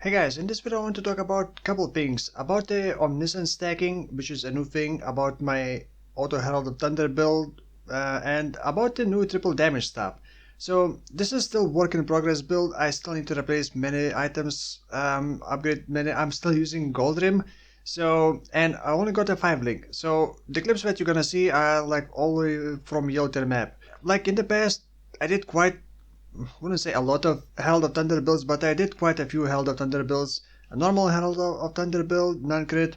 Hey guys, in this video I want to talk about a couple things. About the Omniscience stacking, which is a new thing, about my auto Herald of Thunder build, and about the new triple damage stuff. So this is still work in progress build. I still need to replace many items, upgrade many. I'm still using Gold Rim. So, and I only got a 5 link. So the clips that you're gonna see are like all the way from Yellow to the map. Like in the past, I did quite, I wouldn't say a lot of Herald of Thunder builds, but I did quite a few Herald of Thunder builds. A normal Herald of Thunder build, non-crit,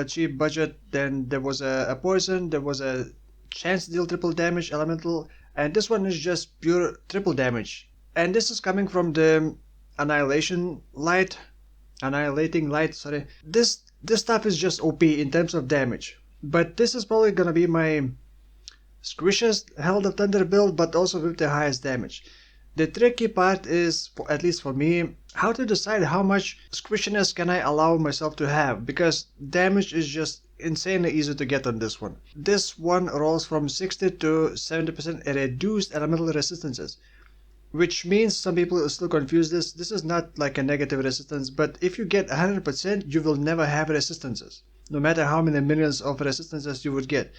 cheap budget, then there was a poison, there was a chance to deal triple damage, elemental, and this one is just pure triple damage. And this is coming from the Annihilating Light, sorry. This stuff is just OP in terms of damage. But this is probably gonna be my squishiest Herald of Thunder build, but also with the highest damage. The tricky part is, at least for me, how to decide how much squishiness can I allow myself to have, because damage is just insanely easy to get on this one. This one rolls from 60 to 70% reduced elemental resistances, which means some people still confuse this. This is not like a negative resistance, but if you get 100%, you will never have resistances, no matter how many millions of resistances you would get.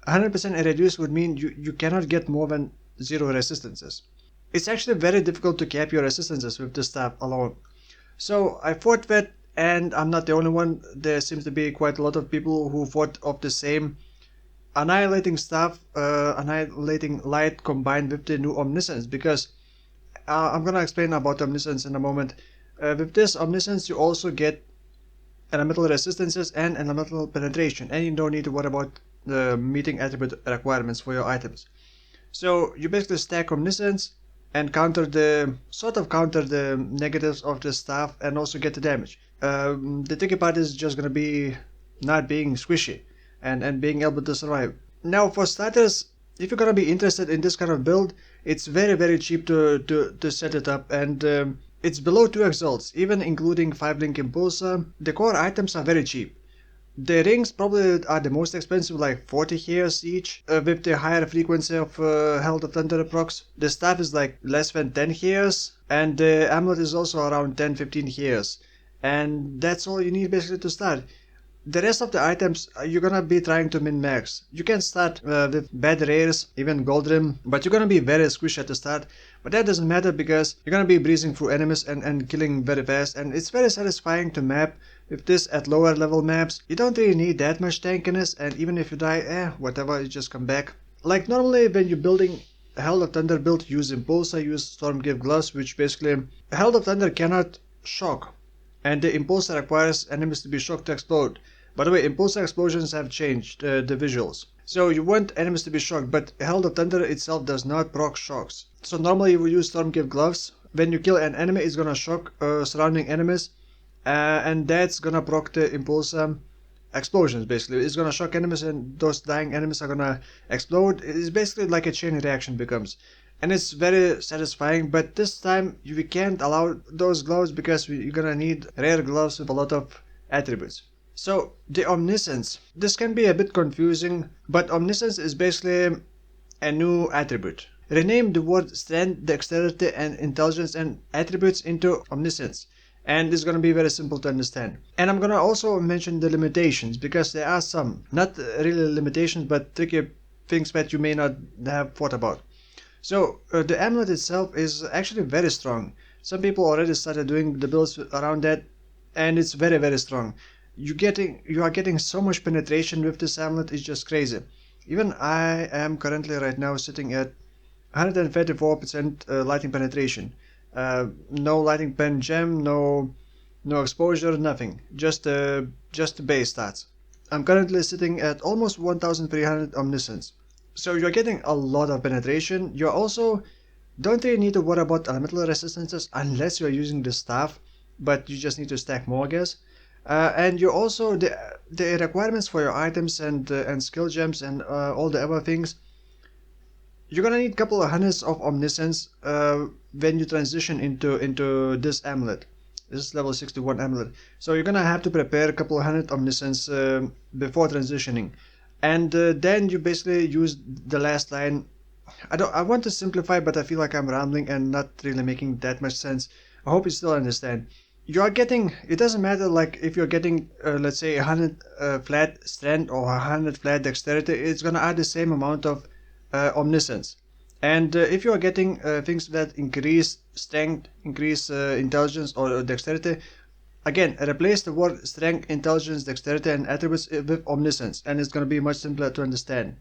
100% reduced would mean you cannot get more than 0 resistances. It's actually very difficult to cap your resistances with this stuff alone. So I fought that, and I'm not the only one. There seems to be quite a lot of people who fought of the same annihilating stuff, Annihilating Light combined with the new Omniscience, because I'm gonna explain about Omniscience in a moment. With this Omniscience you also get elemental resistances and elemental penetration, and you don't need to worry about meeting attribute requirements for your items. So you basically stack Omniscience and counter the negatives of the staff and also get the damage. The tricky part is just gonna be not being squishy and being able to survive. Now for starters, if you're gonna be interested in this kind of build, it's very cheap to set it up, and it's below 2 exalts, even including 5 link Inpulsa. The core items are very cheap. The rings probably are the most expensive, like 40 hairs each, with the higher frequency of Herald of Thunder procs. The staff is like less than 10 hairs, and the amulet is also around 10-15 hairs. And that's all you need basically to start. The rest of the items, you're gonna be trying to min-max. You can start with bad rares, even gold rim, but you're gonna be very squishy at the start. But that doesn't matter because you're gonna be breezing through enemies and killing very fast, and it's very satisfying to map with this at lower level maps. You don't really need that much tankiness, and even if you die, whatever, you just come back. Like normally when you're building a Herald of Thunder build, use Inpulsa, use Stormgift Gloves, which basically Herald of Thunder cannot shock, and the Inpulsa requires enemies to be shocked to explode. By the way, Inpulsa explosions have changed the visuals. So you want enemies to be shocked, but Herald of Thunder itself does not proc shocks. So normally you will use Stormgift Gloves. When you kill an enemy, it's gonna shock surrounding enemies, and that's gonna proc the Inpulsa explosions basically. It's gonna shock enemies, and those dying enemies are gonna explode. It's basically like a chain reaction becomes. And it's very satisfying, but this time we can't allow those gloves because you're gonna need rare gloves with a lot of attributes. So the Omniscience, this can be a bit confusing, but Omniscience is basically a new attribute. Rename the word strength, dexterity and intelligence and attributes into Omniscience, and it's gonna be very simple to understand. And I'm gonna also mention the limitations, because there are some, not really limitations, but tricky things that you may not have thought about. So the amulet itself is actually very strong. Some people already started doing the builds around that, and it's very strong. You are getting so much penetration with this amulet, it's just crazy. Even I am currently right now sitting at 134% lighting penetration. No lighting pen gem, no exposure, nothing. Just the base stats. I'm currently sitting at almost 1300 Omniscience. So you're getting a lot of penetration. You also don't really need to worry about elemental resistances unless you're using the staff, but you just need to stack more, I guess. And you also, the requirements for your items and skill gems and all the other things, you're gonna need a couple of hundreds of Omniscience when you transition into this amulet. This is level 61 amulet. So you're gonna have to prepare a couple of hundred Omniscience before transitioning. And then you basically use the last line. I want to simplify, but I feel like I'm rambling and not really making that much sense. I hope you still understand. you are getting, it doesn't matter like if you're getting let's say 100 flat strength or 100 flat dexterity, it's gonna add the same amount of omniscience. And if you are getting things that increase strength, increase intelligence or dexterity, again replace the word strength, intelligence, dexterity and attributes with omniscience, and it's going to be much simpler to understand.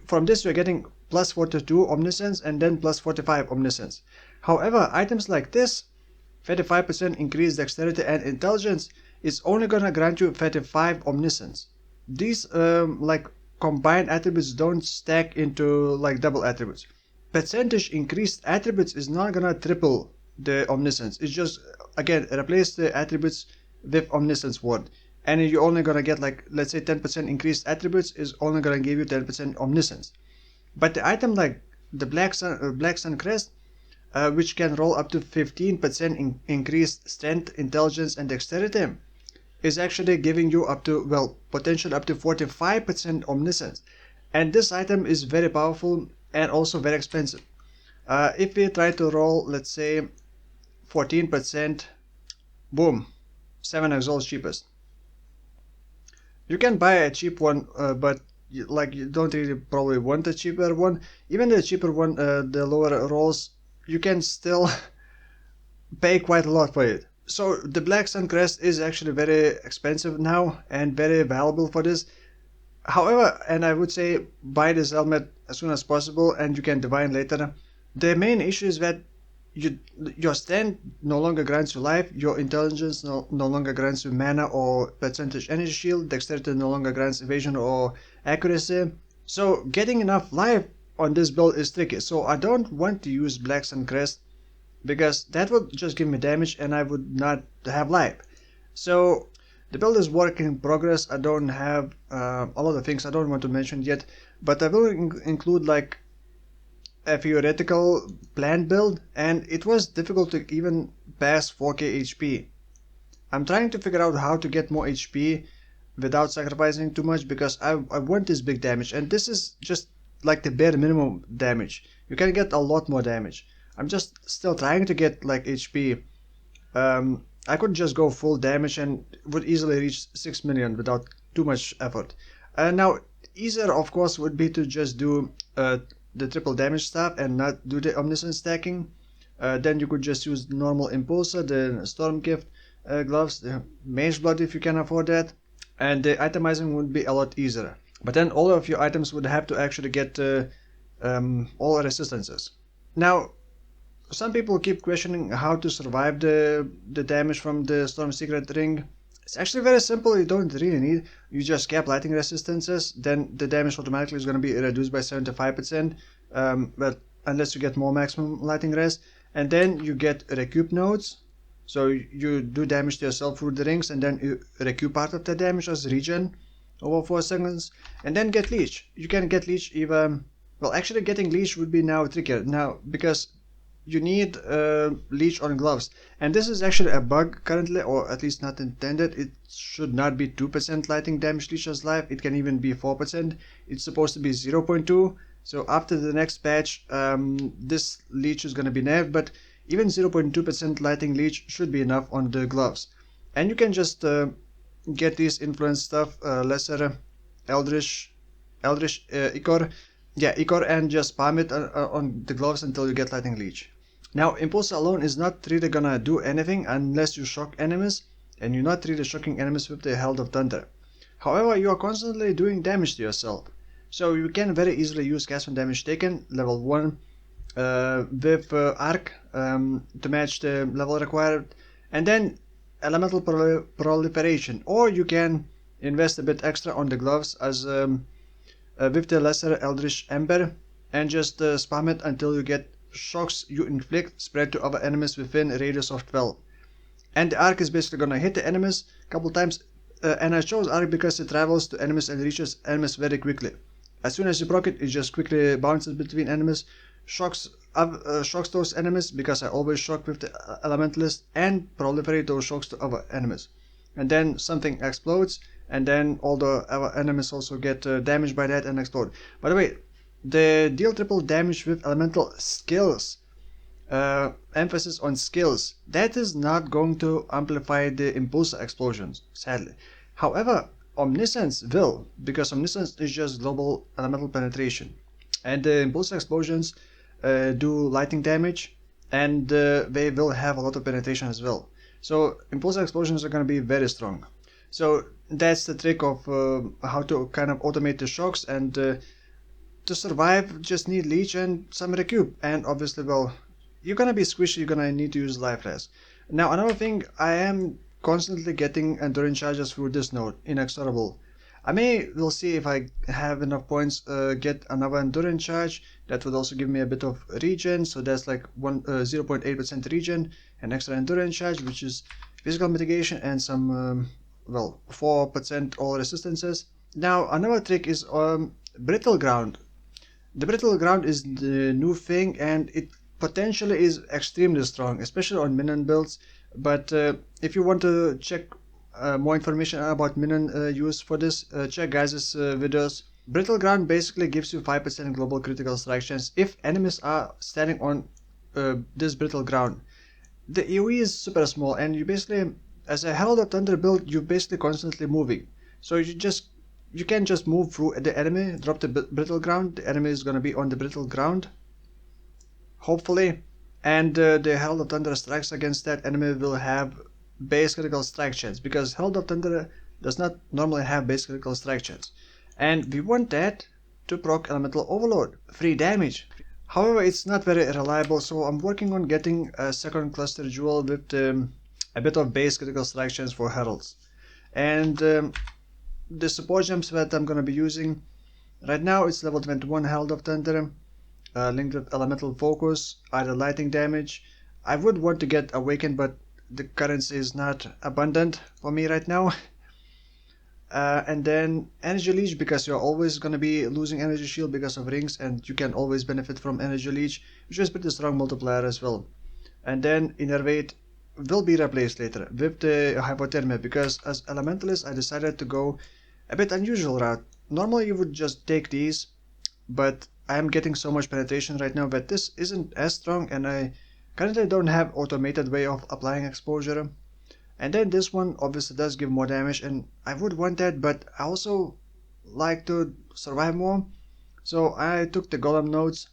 From this you're getting plus 42 omniscience and then plus 45 omniscience. However, items like this, 35% increased dexterity and intelligence, is only gonna grant you 35 omniscience. These like combined attributes don't stack into like double attributes. Percentage increased attributes is not gonna triple the omniscience. It's just, again, replace the attributes with omniscience word, and you're only gonna get like, let's say 10% increased attributes is only gonna give you 10% omniscience. But the item like the Black Sun Crest, which can roll up to 15% increased strength, intelligence and dexterity, is actually giving you up to, well, potential up to 45% omniscience. And this item is very powerful and also very expensive. If we try to roll, let's say 14%, boom, 7 Exile cheapest. You can buy a cheap one, but you don't really probably want a cheaper one. Even the cheaper one, the lower rolls, you can still pay quite a lot for it. So the Black Sun Crest is actually very expensive now and very valuable for this. However, and I would say buy this helmet as soon as possible and you can divine later. The main issue is that your strength no longer grants you life, your intelligence no longer grants you mana or percentage energy shield, dexterity no longer grants evasion or accuracy. So getting enough life on this build is tricky. So I don't want to use Black Sun Crest because that would just give me damage and I would not have life. So the build is work in progress. I don't have a lot of things I don't want to mention yet, but I will include like a theoretical planned build, and it was difficult to even pass 4k HP. I'm trying to figure out how to get more HP without sacrificing too much because I want this big damage, and this is just like the bare minimum damage. You can get a lot more damage. I'm just still trying to get like HP. I could just go full damage and would easily reach 6 million without too much effort. Now, easier of course would be to just do the triple damage stuff and not do the omniscience stacking. Then you could just use normal Inpulsa, the Storm Gift gloves, the Mage Blood if you can afford that, and the itemizing would be a lot easier. But then all of your items would have to actually get all resistances. Now, some people keep questioning how to survive the damage from the Storm Secret Ring. It's actually very simple. You don't really need. You just cap lighting resistances, then the damage automatically is going to be reduced by 75%, but unless you get more maximum lighting res, and then you get recoup nodes. So you do damage to yourself through the rings, and then you recoup part of the damage as regen over 4 seconds, and then get leech. You can get leech even. Well, actually, getting leech would be now trickier now because you need leech on gloves, and this is actually a bug currently, or at least not intended. It should not be 2% lighting damage leech as life. It can even be 4%. It's supposed to be 0.2. So after the next patch, this leech is going to be nerfed, but even 0.2% lighting leech should be enough on the gloves. And you can just get these influence stuff, lesser eldritch ichor, ichor, and just spam it on the gloves until you get lightning leech. Now, Inpulsa alone is not really gonna do anything unless you shock enemies, and you're not really shocking enemies with the Herald of Thunder. However, you are constantly doing damage to yourself, so you can very easily use cast when damage taken, level 1, with Arc to match the level required, and then Elemental Proliferation, or you can invest a bit extra on the gloves as with the lesser Eldritch Ember, and just spam it until you get shocks you inflict spread to other enemies within a radius of 12. And the arc is basically gonna hit the enemies a couple times, and I chose arc because it travels to enemies and reaches enemies very quickly. As soon as you proc it, it just quickly bounces between enemies, shocks those enemies because I always shock with the Elementalist, and proliferate those shocks to other enemies. And then something explodes, and then all the other enemies also get damaged by that and explode. By the way, the deal triple damage with elemental skills emphasis on skills. That is not going to amplify the Inpulsa explosions, sadly. However, Omniscience will, because Omniscience is just global elemental penetration. And the Inpulsa explosions do lightning damage, and they will have a lot of penetration as well. So Inpulsa explosions are going to be very strong. So that's the trick of how to kind of automate the shocks, and to survive just need leech and some recoup, and obviously, well, you're gonna be squishy, you're gonna need to use life res. Now another thing, I am constantly getting endurance charges through this node, inexorable. We'll see if I have enough points, get another endurance charge. That would also give me a bit of regen, so that's like 0.8% regen, an extra endurance charge, which is physical mitigation, and some, well, 4% all resistances. Now another trick is Brittle Ground. The Brittle Ground is the new thing, and it potentially is extremely strong, especially on minion builds. But if you want to check more information about minion use for this, check guys' videos. Brittle Ground basically gives you 5% global critical strike chance if enemies are standing on this Brittle Ground. The AoE is super small, and you basically, as a Herald of Thunder build, you're basically constantly moving. So you can't just move through the enemy, drop the Brittle Ground, the enemy is going to be on the Brittle Ground, hopefully, and the Herald of Thunder strikes against that enemy will have base critical strike chance, because Herald of Thunder does not normally have base critical strike chance. And we want that to proc Elemental Overload, free damage. However, it's not very reliable, so I'm working on getting a second cluster jewel with a bit of base critical strike chance for Heralds. And the support gems that I'm going to be using right now, it's level 21 Herald of Thunder, linked with Elemental Focus, either lightning damage. I would want to get Awakened, but the currency is not abundant for me right now. And then Energy Leech, because you're always going to be losing Energy Shield because of rings, and you can always benefit from Energy Leech, which is pretty strong multiplier as well. And then Innervate will be replaced later with the Hypothermia, because as Elementalist I decided to go a bit unusual route. Normally you would just take these, but I am getting so much penetration right now that this isn't as strong, and I currently don't have automated way of applying exposure. And then this one obviously does give more damage, and I would want that, but I also like to survive more. So I took the Golem nodes,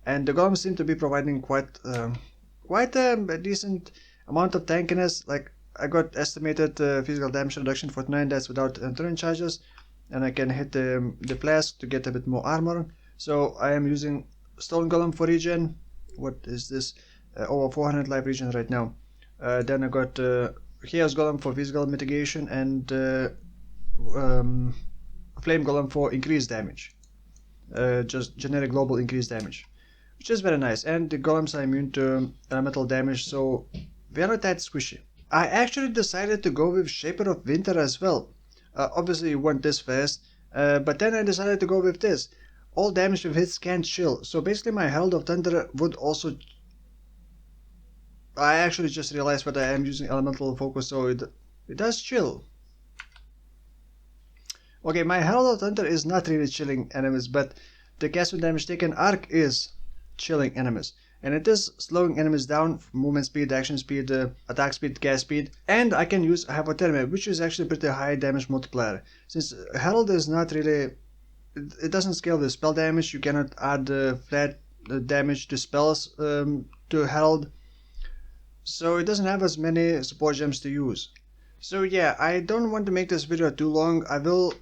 and the Golems seem to be providing quite a decent amount of tankiness. Like, I got estimated physical damage reduction 49, that's without endurance charges, and I can hit the flask to get a bit more armor. So I am using Stone Golem for regen. What is this? Over 400 life regen right now. Then I got Chaos Golem for physical mitigation, and Flame Golem for increased damage. Just generic global increased damage, which is very nice. And the Golems are immune to elemental damage, so they are not that squishy. I actually decided to go with Shaper of Winter as well. Obviously you want this first, but then I decided to go with this. All damage with hits can't chill, so basically my Herald of Thunder would also... I actually just realized that I am using Elemental Focus, so it does chill. Okay, my Herald of Thunder is not really chilling enemies, but the cast with damage taken arc is chilling enemies. And it is slowing enemies down, movement speed, action speed, attack speed, cast speed. And I can use Hypothermia, which is actually pretty high damage multiplier. Since Herald is not really... it doesn't scale with spell damage, you cannot add flat damage to spells to Herald. So it doesn't have as many support gems to use. So yeah, I don't want to make this video too long. I will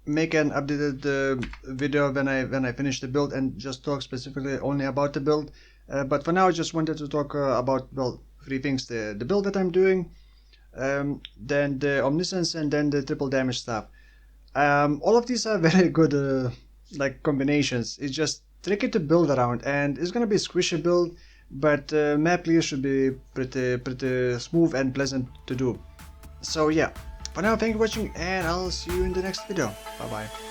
make an updated video when I finish the build and just talk specifically only about the build. But for now I just wanted to talk about, well, three things: the build that I'm doing, then the Omniscience, and then the triple damage stuff. All of these are very good like combinations. It's just tricky to build around, and it's gonna be a squishy build, but map clear should be pretty smooth and pleasant to do. So yeah, for now, thank you for watching, and I'll see you in the next video. Bye bye.